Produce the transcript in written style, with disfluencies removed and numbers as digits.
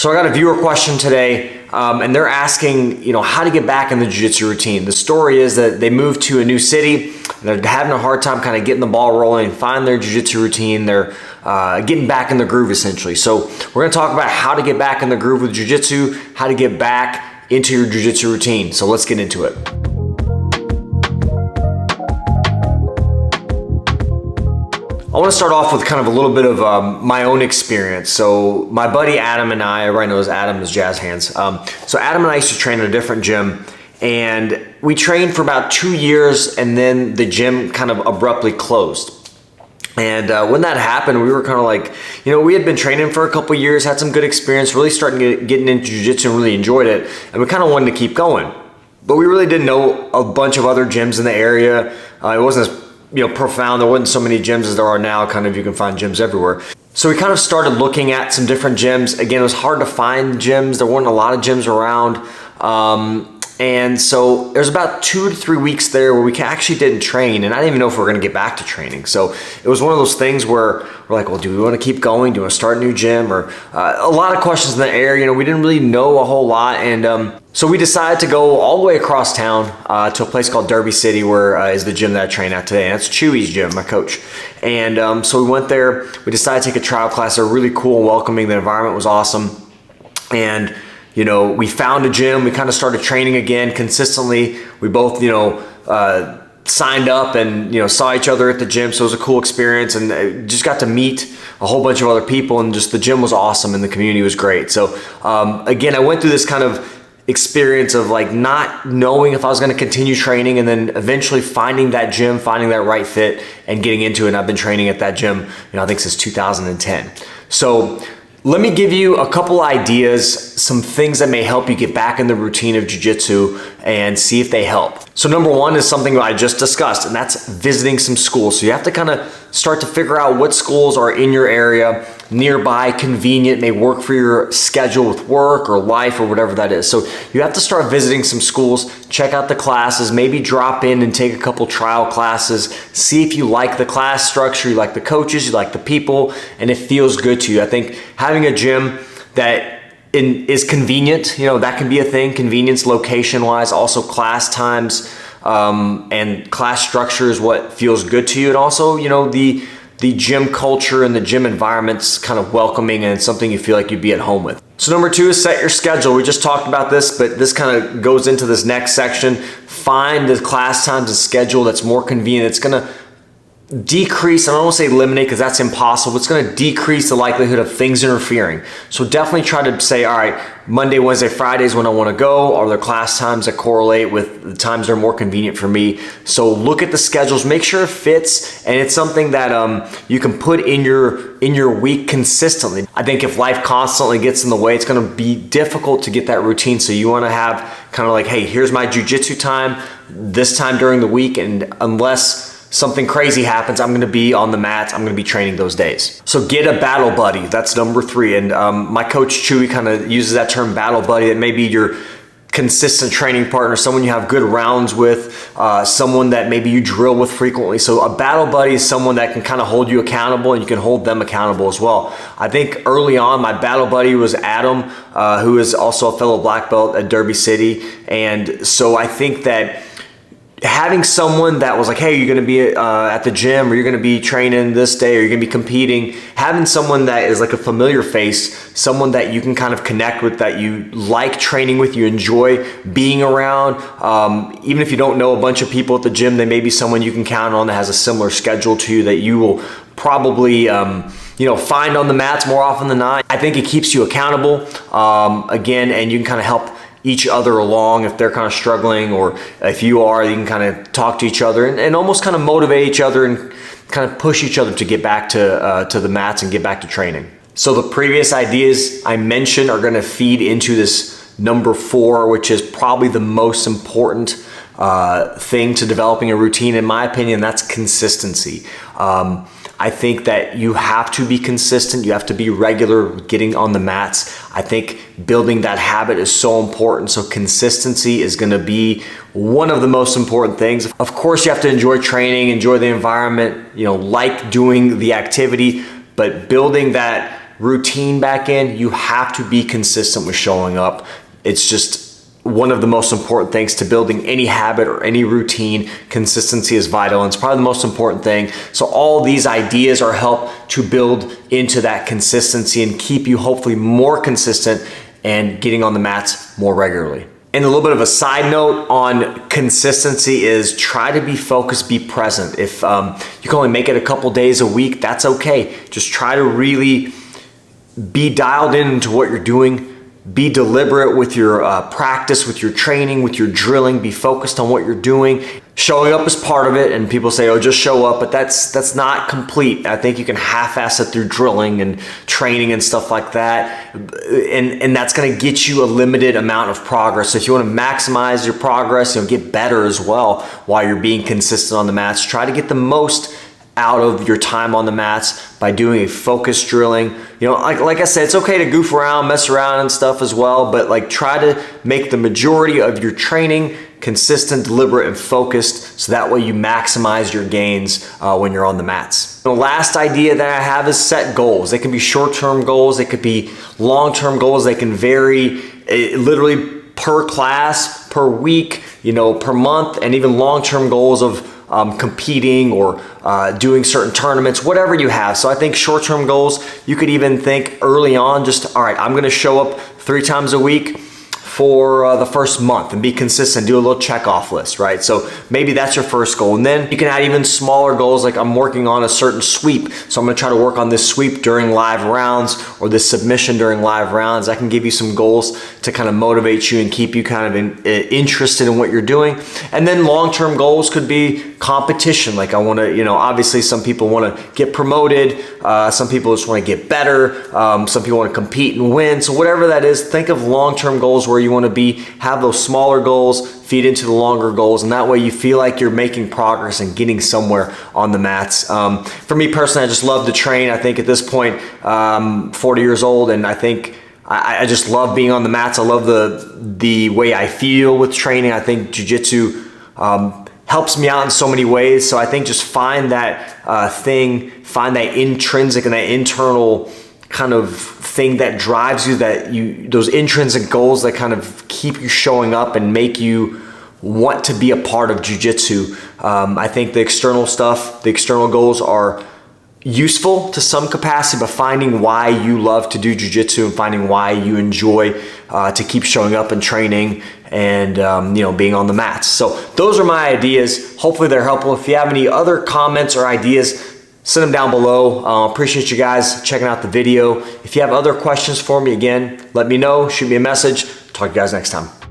So I got a viewer question today, and they're asking, how to get back in the jiu-jitsu routine. The story is that they moved to a new city, and they're having a hard time kind of getting the ball rolling, find their jiu-jitsu routine. They're getting back in the groove essentially. So we're gonna talk about how to get back in the groove with jiu-jitsu, how to get back into your jiu-jitsu routine. So let's get into it. I want to start off with kind of a little bit of my own experience. So my buddy Adam and I, everybody knows Adam is Jazz Hands. So Adam and I used to train at a different gym, and we trained for about 2 years, and then the gym kind of abruptly closed. And when that happened, we were kind of like, we had been training for a couple years, had some good experience, really starting getting into jiu-jitsu and really enjoyed it. And we kind of wanted to keep going. But we really didn't know a bunch of other gyms in the area. It wasn't as profound. There wasn't so many gyms as there are now. Kind of, you can find gyms everywhere. So we kind of started looking at some different gyms. Again, it was hard to find gyms. There weren't a lot of gyms around. And so there's about 2 to 3 weeks there where we actually didn't train, and I didn't even know if we were going to get back to training. So it was one of those things where we're like, well, do we want to keep going? Do we want to start a new gym? Or a lot of questions in the air. We didn't really know a whole lot, and so we decided to go all the way across town to a place called Derby City, where is the gym that I train at today. And that's Chewy's gym, my coach. And so we went there. We decided to take a trial class. They're really cool and welcoming. The environment was awesome, and we found a gym. We kind of started training again consistently. We both, signed up and, saw each other at the gym. So it was a cool experience, and just got to meet a whole bunch of other people, and just the gym was awesome and the community was great. So again, I went through this kind of experience of like not knowing if I was going to continue training, and then eventually finding that gym, finding that right fit and getting into it. And I've been training at that gym, I think since 2010. So let me give you a couple ideas, some things that may help you get back in the routine of jiu-jitsu and see if they help. So number one is something I just discussed, and that's visiting some schools. So you have to kind of start to figure out what schools are in your area, nearby, convenient, may work for your schedule with work or life or whatever that is. So you have to start visiting some schools, check out the classes, maybe drop in and take a couple trial classes, see if you like the class structure, you like the coaches, you like the people, and it feels good to you. I think having a gym that is convenient, that can be a thing, convenience location-wise, also class times and class structure is what feels good to you. And also, the gym culture and the gym environment's kind of welcoming, and it's something you feel like you'd be at home with. So number two is set your schedule. We just talked about this, but this kind of goes into this next section. Find the class times and schedule that's more convenient. It's going to decrease, I don't want to say eliminate because that's impossible. It's going to decrease the likelihood of things interfering. So definitely try to say, all right, Monday, Wednesday, Fridays when I want to go. Are there class times that correlate with the times that are more convenient for me? So look at the schedules, make sure it fits, and it's something that you can put in your week consistently. I think if life constantly gets in the way, it's going to be difficult to get that routine. So you want to have kind of like, hey, here's my jiu-jitsu time, this time during the week, and unless something crazy happens, I'm going to be on the mats, I'm going to be training those days. So get a battle buddy, that's number three. And my coach Chewy kind of uses that term, battle buddy. That may be your consistent training partner, someone you have good rounds with, someone that maybe you drill with frequently. So a battle buddy is someone that can kind of hold you accountable, and you can hold them accountable as well. I think early on, my battle buddy was Adam, who is also a fellow black belt at Derby City. And so I think that having someone that was like, hey, you're going to be at the gym, or you're going to be training this day, or you're going to be competing, having someone that is like a familiar face, someone that you can kind of connect with, that you like training with, you enjoy being around. Even if you don't know a bunch of people at the gym, they may be someone you can count on that has a similar schedule to you, that you will probably find on the mats more often than not. I think it keeps you accountable, again, and you can kind of help each other along if they're kind of struggling, or if you are, you can kind of talk to each other and almost kind of motivate each other and kind of push each other to get back to the mats and get back to training. So the previous ideas I mentioned are going to feed into this number 4, which is probably the most important thing to developing a routine, in my opinion. That's consistency. I think that you have to be consistent. You have to be regular with getting on the mats. I think building that habit is so important. So consistency is going to be one of the most important things. Of course, you have to enjoy training, enjoy the environment, like doing the activity, but building that routine back in, you have to be consistent with showing up. It's just one of the most important things to building any habit or any routine. Consistency is vital, and it's probably the most important thing. So all these ideas are help to build into that consistency and keep you hopefully more consistent and getting on the mats more regularly. And a little bit of a side note on consistency is try to be focused, be present. If you can only make it a couple days a week, that's okay. Just try to really be dialed into what you're doing. Be deliberate with your practice, with your training, with your drilling. Be focused on what you're doing. Showing up is part of it, and people say, oh, just show up, but that's not complete. I think you can half-ass it through drilling and training and stuff like that, and that's gonna get you a limited amount of progress. So if you wanna maximize your progress, get better as well while you're being consistent on the mats, try to get the most out of your time on the mats by doing a focused drilling. Like I said, it's okay to goof around, mess around and stuff as well, but like try to make the majority of your training consistent, deliberate, and focused, so that way you maximize your gains when you're on the mats. The last idea that I have is set goals. They can be short-term goals, they could be long-term goals, they can vary literally per class, per week, per month, and even long-term goals of competing or doing certain tournaments, whatever you have. So I think short-term goals, you could even think early on, just, all right, I'm gonna show up 3 times a week for the first month and be consistent, do a little check-off list, right? So maybe that's your first goal. And then you can add even smaller goals, like I'm working on a certain sweep, so I'm gonna try to work on this sweep during live rounds or this submission during live rounds. I can give you some goals to kind of motivate you and keep you kind of interested in what you're doing. And then long-term goals could be competition. Like I wanna, obviously some people wanna get promoted, some people just wanna get better, some people wanna compete and win. So whatever that is, think of long-term goals where you want to be, have those smaller goals, feed into the longer goals, and that way you feel like you're making progress and getting somewhere on the mats. For me personally, I just love to train. I think at this point, 40 years old, and I think I just love being on the mats. I love the way I feel with training. I think Jiu-Jitsu helps me out in so many ways. So I think just find that find that intrinsic and that internal kind of thing that drives you, those intrinsic goals that kind of keep you showing up and make you want to be a part of Jiu-Jitsu. I think the external stuff, the external goals are useful to some capacity, but finding why you love to do Jiu-Jitsu and finding why you enjoy to keep showing up and training and being on the mats. So those are my ideas. Hopefully they're helpful. If you have any other comments or ideas, send them down below. Appreciate you guys checking out the video. If you have other questions for me, again, let me know. Shoot me a message. Talk to you guys next time.